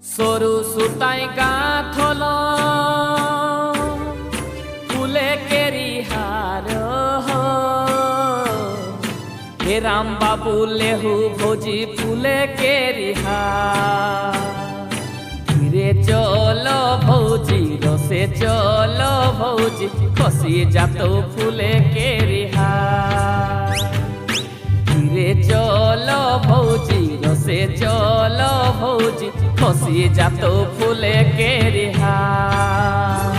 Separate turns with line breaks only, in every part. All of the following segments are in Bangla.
সরু সুতায় গাঁথল ফুলে কেরি হার হে রাম বাবু লেহু ভোজি ফুলে কেরি হার ধীরে চলো ভৌজি রসে চলো ভৌজি খসি যাত ফুলে কেরি হার ধীরে চলো ভৌজি রসে চলো ভৌজি খসি যাত ফুলে কেরি হার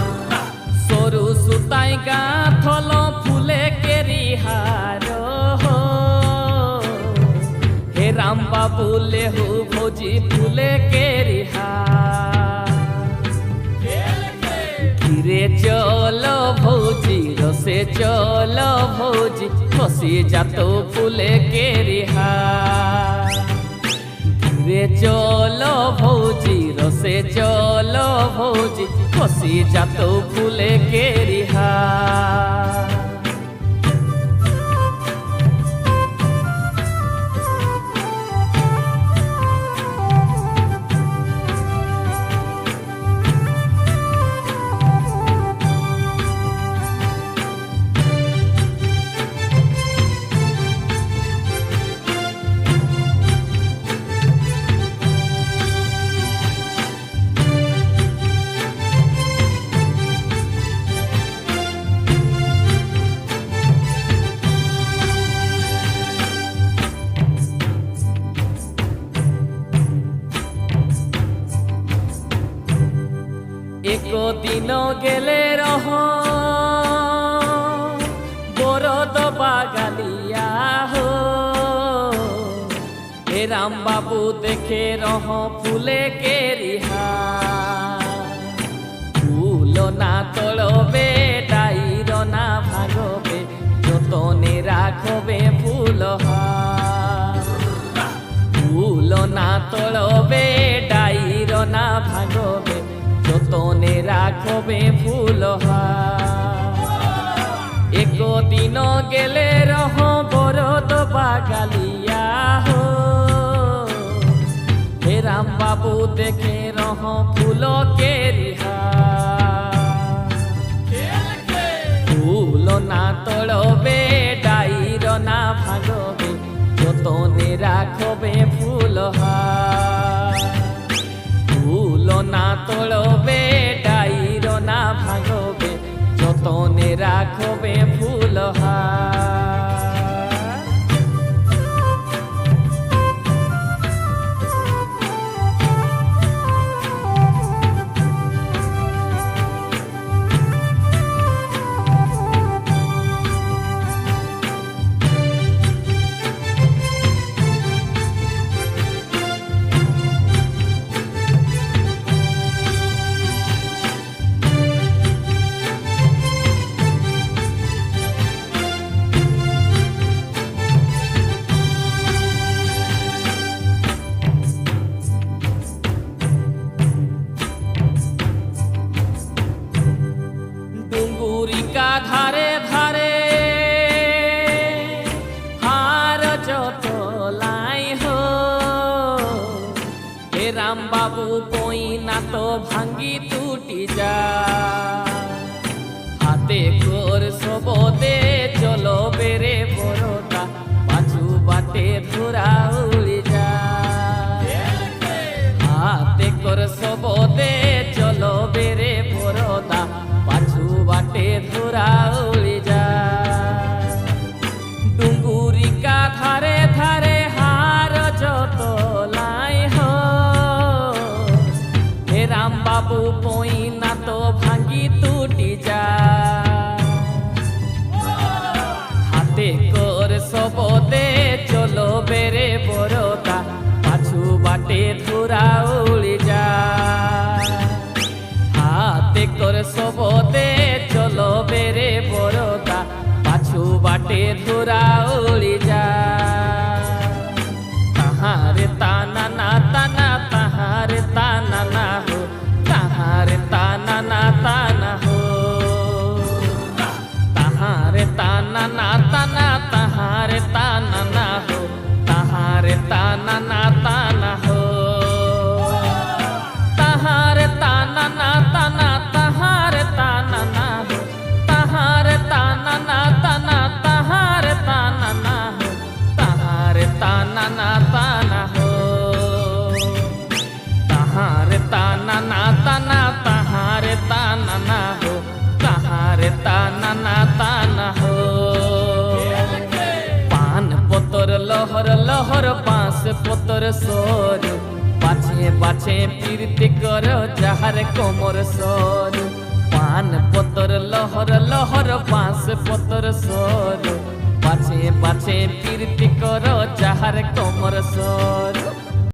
সরু সুতায় গাঁথল ফুলে কেরি হার হে রাম বাবু লেহু ভৌজি ফুলে কেরি হার ধীরে চলো ভৌজি রসে চলো ভৌজি খসি যাত ফুলে কেরি হার ধীরে চলো ভৌজি রসে চলো ভৌজি খসি যাত ফুলে কেরি হার একদিন গেলে রহ বরদ বাগালিয়া হো হে রাম বাবু দেখে রহ ফুলে কেরি হার ফুল না তলবে ডাইর না ভাগবে যতনে রাখবে ফুল হার ফুল না তলবে ডাইর না ভাগবে যতনে রাখবে ফুল একদিন গেলে রহ বরদ বাগালিয়া হো হে রাম বাবু দেখে রহ ফুল কেরি হার ফুল না তলবে ডাইর না ভাগবে যতনে রাখবে ফুল ফুল না তলবে ডাইর না ভাগবে যতনে রাখবে ফুল ডুঙ্গুরিকা ধারে ধারে হার যত লাই হো হে রাম বাবু কই না তো ভাঙ্গি টুটি যা হাতে ঘোর সবদে চলো বেরে বড়টা পাছু বাটে ধরা উড়ি যা হাতে কর সবদে চলো বেরে বড়টা পাছু বাটে ধরা উড়ি যা ডুঙ্গুরিকা ধারে ধারে হার যত লাই হো হে রাম বাবু পই না তো ভাঙ্গি টুটি যা হাতে কর সবদে চলো বেরে বড়টা পাছু বাটে ধরা উড়ি যা হাতে কর সবদে চলো বেরে বড়টা পাছু বাটে ধরা উড়ি যা তাহারে তানা না তানা তাহারে তানা না হো তাহারে তানা না তানা হো তাহারে তানা না তানা তাহারে তানা না হো তাহারে তানা না তানা হো ताना ना ताना हो तहारे ताना ना ताना तहारे ताना ना हो तहारे ताना ना ताना हो पान पतर लहर लहर बाँस पतर सर बाछे बाछे पीरती कर जाहार कोमर सर पान पतर लहर लहर बाँस पतर सर बाछे बाछे पीरती कर जाहार कोमर सर